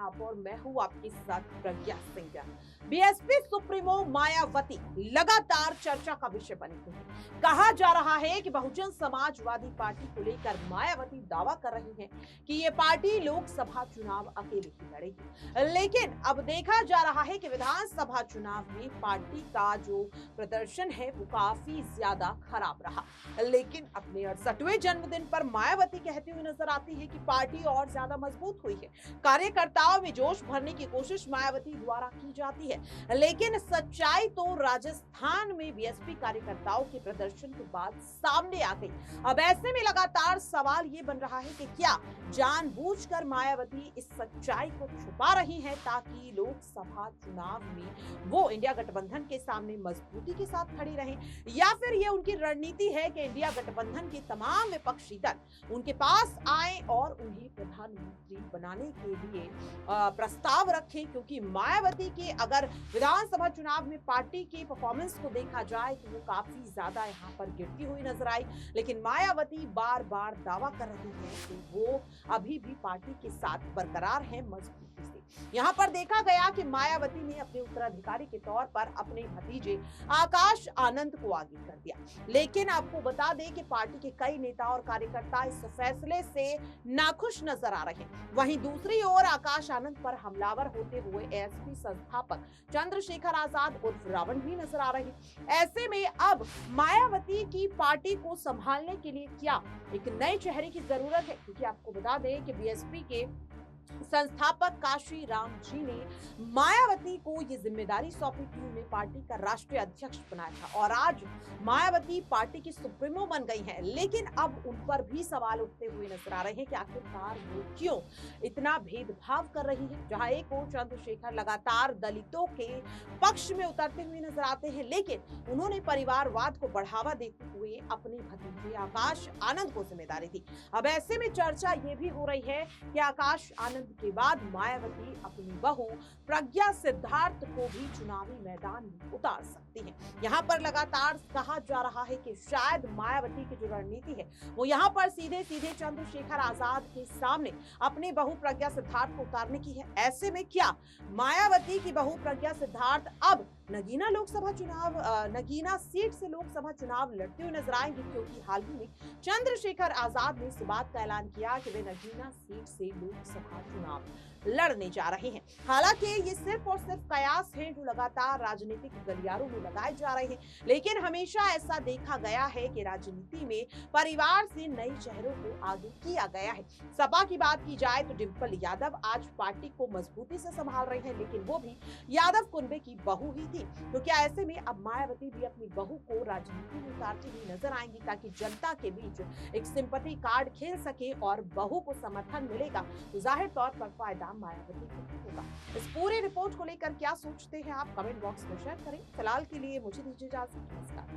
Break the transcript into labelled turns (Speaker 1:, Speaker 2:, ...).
Speaker 1: आप और मैं हूं आपके साथ प्रज्ञा सिंह। बीएसपी सुप्रीमो मायावती लगातार चर्चा का विषय बनी हुई है। कहा जा रहा है कि बहुजन समाजवादी पार्टी को लेकर मायावती दावा कर रही हैं कि ये पार्टी लोकसभा चुनाव अकेले ही लड़ेगी, लेकिन अब देखा जा रहा है कि विधानसभा चुनाव में पार्टी का जो प्रदर्शन है वो काफी ज्यादा खराब रहा। लेकिन अपने 68वें जन्मदिन पर मायावती कहती हुई नजर आती है कि पार्टी और ज्यादा मजबूत हुई है। कार्यकर्ताओं में जोश भरने की कोशिश मायावती द्वारा की जाती है, लेकिन सच्चाई तो राजस्थान में बीएसपी कार्यकर्ताओं के प्रदर्शन के बाद सामने आ गई। अब ऐसे में लगातार सवाल ये बन रहा है कि क्या जानबूझकर मायावती इस सच्चाई को छुपा रही हैं ताकि लोकसभा चुनाव में वो इंडिया गठबंधन के सामने मजबूती के साथ खड़ी रहें, या फिर ये उनकी रणनीति है कि इंडिया गठबंधन के तमाम विपक्षी दल उनके पास आए और उन्हें प्रधानमंत्री बनाने के लिए प्रस्ताव रखें। क्योंकि मायावती के अगर विधानसभा चुनाव में पार्टी की परफॉर्मेंस को देखा जाए तो वो काफी ज्यादा यहाँ पर गिरती हुई नजर आई, लेकिन मायावती बार बार दावा कर रही है कि वो अभी भी पार्टी के साथ बरकरार है मजबूती से। यहाँ पर देखा गया कि मायावती ने अपने उत्तराधिकारी के तौर पर अपने भतीजे आकाश आनंद को आगे कर दिया, लेकिन आपको बता दें कि पार्टी के कई नेता और कार्यकर्ता इस फैसले से नाखुश नजर आ रहे हैं। वहीं दूसरी ओर आकाश आनंद पर हमलावर होते हुए एएसपी संस्थापक चंद्रशेखर आजाद उर्फ रावण भी नजर आ रहे। ऐसे में अब मायावती की पार्टी को संभालने के लिए क्या एक नए चेहरे की जरूरत है, क्योंकि आपको बता दें कि बीएसपी के संस्थापक काशी राम जी ने मायावती को ये जिम्मेदारी सौंपी थी, उन्हें पार्टी का राष्ट्रीय अध्यक्ष बनाया था और आज मायावती पार्टी की सुप्रीमो बन गई हैं। लेकिन अब उन पर भी सवाल उठते हुए नजर आ रहे हैं कि आखिरकार वो क्यों इतना भेदभाव कर रही है। जहां एक ओर चंद्रशेखर लगातार दलितों के पक्ष में उतरते हुए नजर आते हैं, लेकिन उन्होंने परिवारवाद को बढ़ावा देते हुए अपने भतीजे आकाश आनंद को जिम्मेदारी दी। अब ऐसे में चर्चा ये भी हो रही है कि आकाश आनंद के बाद मायावती अपनी बहू प्रज्ञा सिद्धार्थ को भी चुनावी मैदान में उतार सकती है। यहाँ पर लगातार कहा जा रहा है कि शायद मायावती की जो रणनीति है वो यहाँ पर सीधे सीधे चंद्रशेखर आजाद के सामने अपनी बहू प्रज्ञा सिद्धार्थ को उतारने की है। ऐसे में क्या मायावती की बहू प्रज्ञा सिद्धार्थ अब नगीना सीट से लोकसभा चुनाव लड़ते हुए नजर आएंगे, क्योंकि हाल ही में चंद्रशेखर आजाद ने इस बात का ऐलान किया कि वे नगीना सीट से लोकसभा चुनाव लड़ने जा रहे हैं। हालांकि ये सिर्फ और सिर्फ कयास हैं जो लगातार राजनीतिक गलियारों में लगाए जा रहे हैं, लेकिन हमेशा ऐसा देखा गया है कि राजनीति में परिवार से नए चेहरों को आगे किया गया है। सपा की बात की जाए तो डिंपल यादव आज पार्टी को मजबूती से संभाल रहे हैं, लेकिन वो भी यादव कुनबे की बहू ही थी। तो क्या ऐसे में अब मायावती भी अपनी बहू को राजनीति में उतारती हुई नजर आएंगी ताकि जनता के बीच एक सिंपैथी कार्ड खेल सके और बहू को समर्थन मिलेगा, तो जाहिर तौर पर फायदा मायावती को होगा। इस पूरी रिपोर्ट को लेकर क्या सोचते हैं आप, कमेंट बॉक्स में शेयर करें। फिलहाल के लिए मुझे दीजिए इजाजत, नमस्कार।